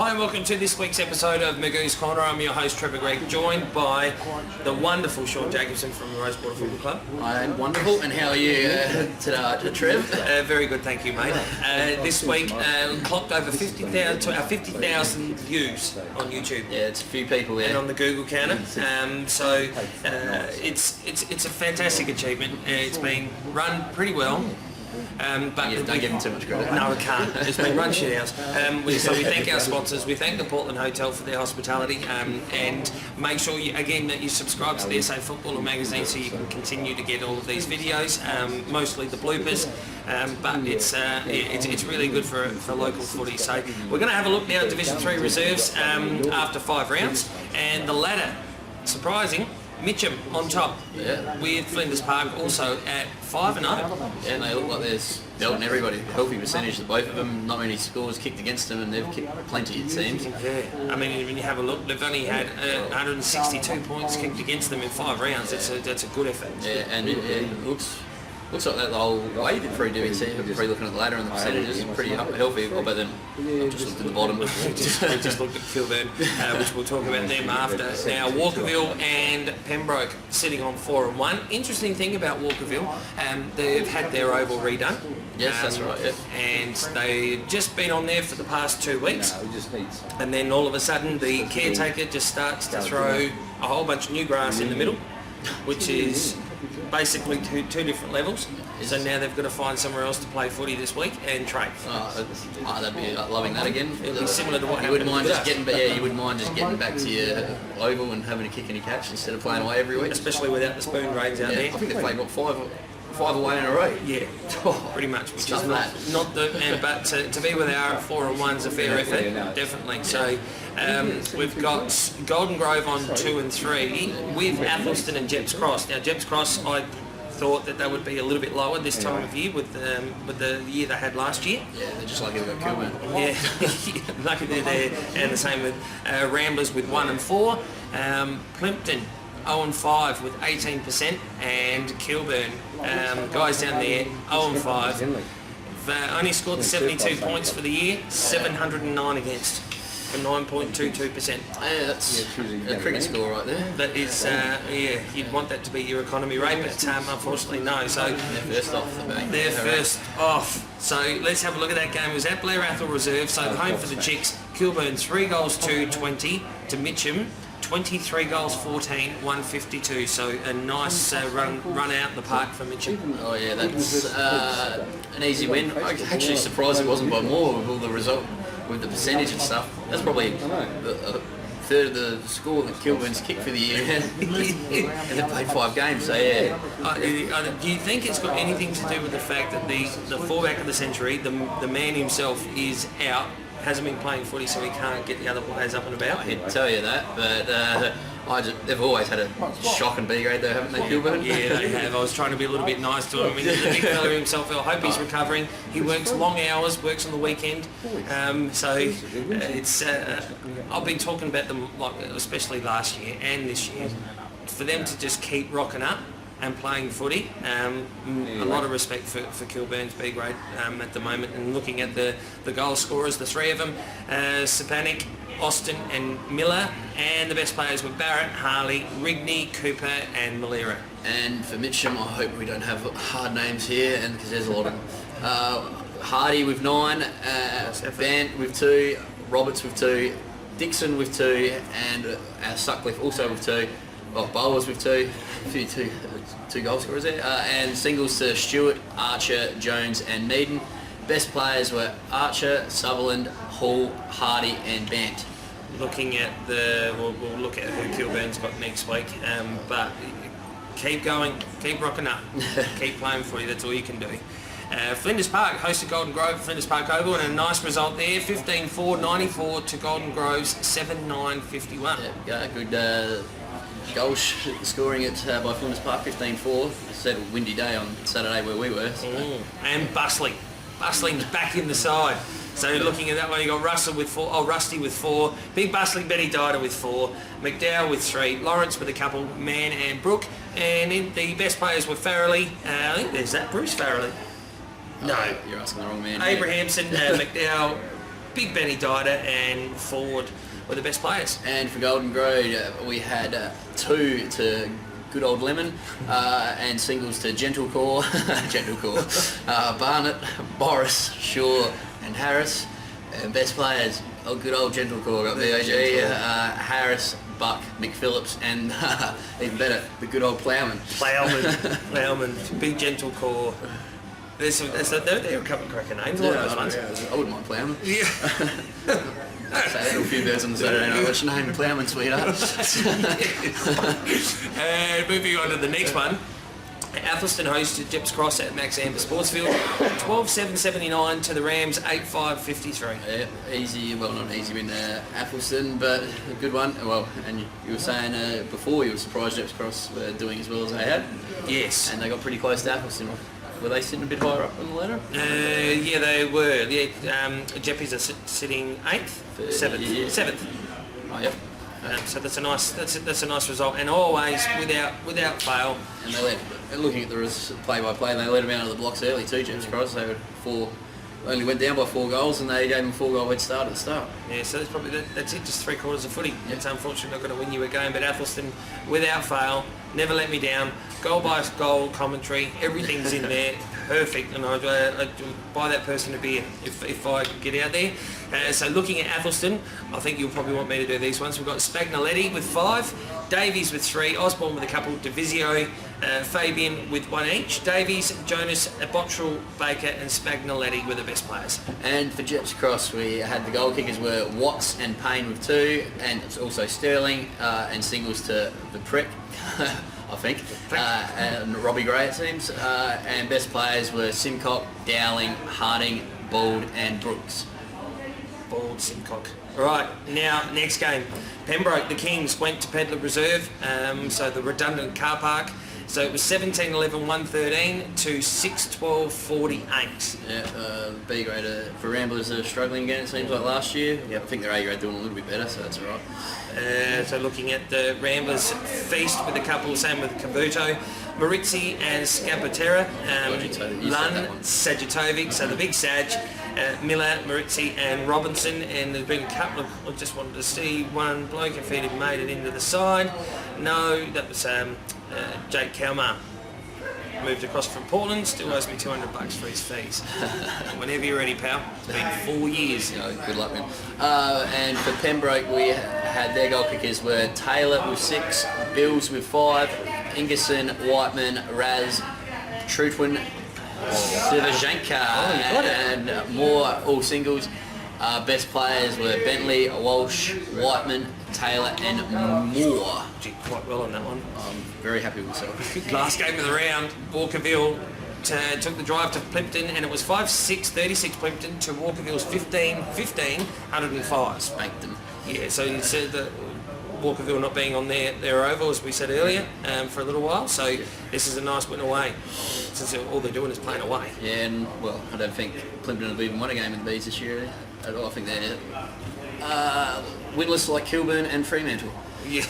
Hi and welcome to this week's episode of Magoos Corner. I'm your host Trevor Gregg, joined by the wonderful Sean Jacobson from the Rosewater Football Club. I'm wonderful, and how are you today, Trev? Very good, thank you, mate. This week clocked over 50,000 views on YouTube. Yeah, it's a few people there. And on the Google counter. It's a fantastic achievement. It's been run pretty well. But don't give them too much credit. No, we can't. It's been run shit house. So we thank our sponsors. We thank the Portland Hotel for their hospitality, and make sure that you subscribe to the SA Footballer magazine so you can continue to get all of these videos, mostly the bloopers. But it's really good for local footy. So we're going to have a look now at Division 3 reserves after 5 rounds, and the ladder, surprising. Mitcham on top, with Flinders Park also at 5-0. Yeah, and they look like there's belting everybody. Healthy percentage of both of them. Not many scores kicked against them, and they've kicked plenty, it seems. Yeah, I mean, when you have a look, they've only had 162 points kicked against them in 5 rounds. That's a good effort. Yeah, and it looks like that the whole way through DVT, probably looking at the ladder and the percentages, pretty healthy. But then I've just looked at the bottom. we just looked at Kilburn, which we'll talk about them after. Now, Walkerville and Pembroke sitting on 4 and 1. Interesting thing about Walkerville, they've had their oval redone. Yes, that's right. Yeah. And they've just been on there for the past 2 weeks. And then all of a sudden, the caretaker just starts to throw a whole bunch of new grass in the middle, which is basically two different levels. So now they've got to find somewhere else to play footy this week and train. They'd be loving that again. It'll be similar to what you wouldn't mind just getting, you wouldn't mind just getting back to your oval and having a kick and a catch instead of playing away every week. Especially without the spoon drains out there. I think they played five away in a row. Yeah, pretty much. Which is but to be where they are at 4 and 1 is a fair effort, definitely. So we've got Golden Grove on 2 and 3 with Athelston and Jeps Cross. Now Jeps Cross, I thought that they would be a little bit lower this time of year with the year they had last year. Yeah, they're just like they've got Kilburn. Yeah, lucky they're there, and the same with Ramblers with 1 and 4. Plimpton 0 and 5 with 18%, and Kilburn, guys down there, 0 and 5. They've only scored 72 points for the year, 709 against, for 9.22%. Yeah, that's a cricket score right there. That is, you'd want that to be your economy rate, but unfortunately no. So they're first off the bank. They're first off. So let's have a look at that game. It was at Blair Athol Reserve, so home for the Chicks. Kilburn 3 goals to 20 to Mitcham. 23 goals, 14, 152. So a nice run out in the park for Mitcham. Oh yeah, that's an easy win. I'm actually surprised it wasn't by more with all the result, with the percentage and stuff. That's probably a third of the score that Kilburn's kicked for the year, and they played 5 games. So yeah. Do you think it's got anything to do with the fact that the fullback of the century, the man himself, is out? Hasn't been playing footy, so he can't get the other players up and about? I can tell you that, but they've always had a shocking B grade though, haven't they, Kilburn? Yeah, they have. I was trying to be a little bit nice to him. He's a big fella himself. I hope he's recovering. He works long hours, works on the weekend. So it's. I've been talking about them, like especially last year and this year, for them to just keep rocking up and playing footy. A lot of respect for Kilburn's B grade at the moment. And looking at the goal scorers, the 3 of them, Sapanic, Austin and Miller, and the best players were Barrett, Harley, Rigney, Cooper and Malera. And for Mitcham, I hope we don't have hard names here, and because there's a lot of them. Hardy with 9, Bant with 2, Roberts with 2, Dixon with 2, and Sutcliffe also with 2. Bowers with 2, a few two goal scorers there, and singles to Stewart, Archer, Jones and Needham. Best players were Archer, Sutherland, Hall, Hardy and Bant. Looking at we'll look at who Kilburn's got next week, but keep going, keep rocking up, keep playing footy, that's all you can do. Flinders Park hosted Golden Grove at Flinders Park Oval, and a nice result there, 15-4, 94 to Golden Grove's 7-9, 51. Yeah, good goal scoring it by Flinders Park, 15-4. It's a windy day on Saturday where we were. So. And Bustling. Bustling's back in the side. So looking at that one, you got Russell with 4, Rusty with 4, Big Bustling, Betty Dider with 4, McDowell with 3, Lawrence with a couple, Mann and Brooke, and in the best players were Farrelly. I think there's that Bruce Farrelly. No, you're asking the wrong man. Abrahamson, McDowell, Big Benny Dida and Ford were the best players. And for Golden Grove, we had 2 to Good Old Lemon and singles to Gentlecore, Barnett, Boris, Shaw and Harris. And best players, good old Gentlecore got VOG, Harris, Buck, Mick Phillips, and even better, the good old Ploughman. Ploughman, Big Gentlecore. There are a couple of cracking names, all those ones. I wouldn't mind Ploughman. Yeah. Say that to a few birds on the Saturday night. What's your name? Ploughman, sweetheart. Moving on to the next one. Athelston hosted Jeps Cross at Max Amber Sportsfield, 12-7-79 to the Rams, 8-5-53. Yeah, easy, well not easy win Athelston, but a good one. Well, and you were saying before you were surprised Jeps Cross were doing as well as they had. Yes. And they got pretty close to Athelston. Were they sitting a bit higher up on the ladder? Yeah, they were. Yeah, Jeppies are sitting 8th, 7th. Yeah. 7th. Oh, yep. So that's a nice result, and always without fail. And they led. Looking at the play-by-play, they led them out of the blocks early too. Jeps Cross. They only went down by 4 goals, and they gave them a 4-goal head start at the start. Yeah, so that's it. Just 3/4 of footy. It's unfortunately not going to win you a game, but Athelston, without fail, never let me down. Goal by goal commentary, everything's in there, perfect, and I'd buy that person a beer if I could get out there. So looking at Athelston, I think you'll probably want me to do these ones. We've got Spagnaletti with 5, Davies with 3, Osborne with a couple, Divisio, Fabian with 1 each, Davies, Jonas, Bottrell, Baker and Spagnaletti were the best players. And for Jeps Cross, we had the goal kickers were Watts and Payne with 2, and also Sterling, and singles to the Prick. I think, and Robbie Gray it seems, and best players were Simcock, Dowling, Harding, Bald and Brooks. Bald, Simcock. Right, now next game. Pembroke, the Kings, went to Pedlar Reserve, so the redundant car park. So it was 17-11-113 to 6-12-48. Yeah, B grade for Ramblers are struggling again, it seems like last year. Yeah, I think their A grade doing a little bit better, so that's alright. So looking at the Ramblers feast with a couple, same with Cavuto, Maritzi and Scapatera, Lund, Sajatovic, so the big Saj, Miller, Maritzi and Robinson, and there's been a couple of, I just wanted to see one bloke if he'd made it into the side. No, that was Jake Kalmar. Moved across from Portland, still owes me $200 for his fees. Whenever you're ready, pal. It's been 4 years. Good luck, man. And for Pembroke, we had their goal kickers were Taylor with 6, Bills with 5, Ingerson, Whiteman, Raz, Trutwin, Sivajenka, and more all singles. Best players were Bentley, Walsh, Whiteman, Taylor and Moore. Did quite well on that one. I'm very happy with myself. Last game of the round, Walkerville took the drive to Plimpton, and it was 5-6-36 Plimpton to Walkerville's 15-15, 105. Spanked them. Yeah, so you said that Walkerville not being on their oval, as we said earlier, for a little while. So this is a nice win away, since all they're doing is playing away. Yeah, and well, I don't think Plimpton have even won a game in the Bees this year at all. I think they're winless like Kilburn and Fremantle. Yeah,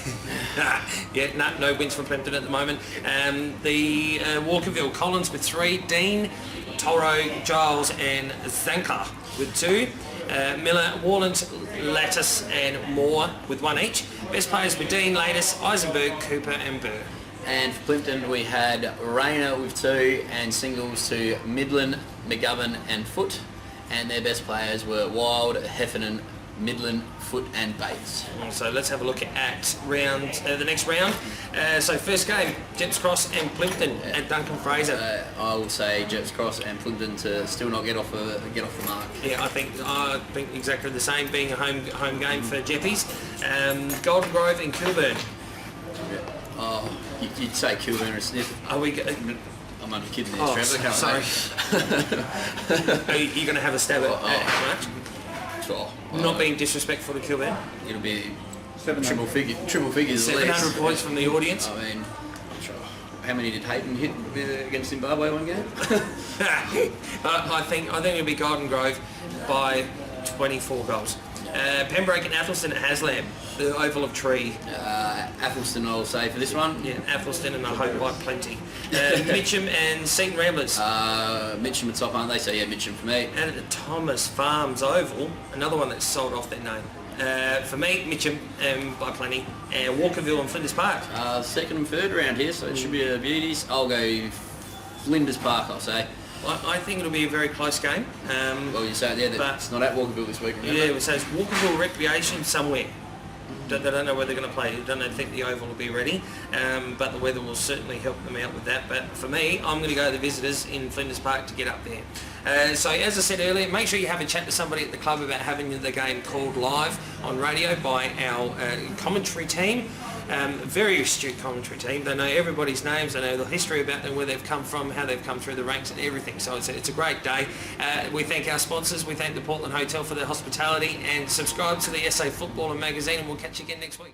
no wins from Plimpton at the moment. The Walkerville, Collins with 3, Dean, Toro, Giles and Zanka with 2, Miller, Warland, Lattice and Moore with 1 each. Best players were Dean, Lattice, Eisenberg, Cooper and Burr. And for Plimpton we had Rayner with 2 and singles to Midland, McGovern and Foote. And their best players were Wild, Heffernan, Midland, Foote and Bates. So let's have a look at the next round. So first game, Jeps Cross and Plimpton at Duncan Fraser. I will say Jeps Cross and Plimpton to still not get off the mark. Yeah, I think exactly the same, being a home game for Jeppies. Golden Grove and Kilburn. Yeah. Oh, you'd say Kilburn or Smith. Are we? I'm only kidding there, Trev. Sorry. Are you going to have a stab at how much? Not being disrespectful to Kilburn. It'll be triple figures. 700 points from the audience. I mean, how many did Hayden hit against Zimbabwe one game? I think it'll be Golden Grove by 24 goals. Pembroke and Athelston at Haslam, the Oval of Tree. Athelston, I'll say for this one. Yeah, Athelston and I hope by plenty. Mitcham and Seaton Ramblers. Mitcham are top, aren't they? So yeah, Mitcham for me. And at the Thomas Farms Oval, another one that's sold off their name. For me, Mitcham by plenty, and Walkerville and Flinders Park. Second and third round here, so it should be a beauties. I'll go Flinders Park, I'll say. I think it'll be a very close game. Well, you say it there that it's not at Walkerville this week, remember? Yeah, so it's Walkerville Recreation somewhere. They don't know where they're going to play. They don't think the Oval will be ready, but the weather will certainly help them out with that. But for me, I'm going to go to the visitors in Flinders Park to get up there. So as I said earlier, make sure you have a chat to somebody at the club about having the game called live on radio by our commentary team. Very astute commentary team. They know everybody's names. They know the history about them, where they've come from, how they've come through the ranks and everything. So it's a great day. We thank our sponsors. We thank the Portland Hotel for their hospitality, and subscribe to the SA Footballer magazine, and we'll catch you again next week.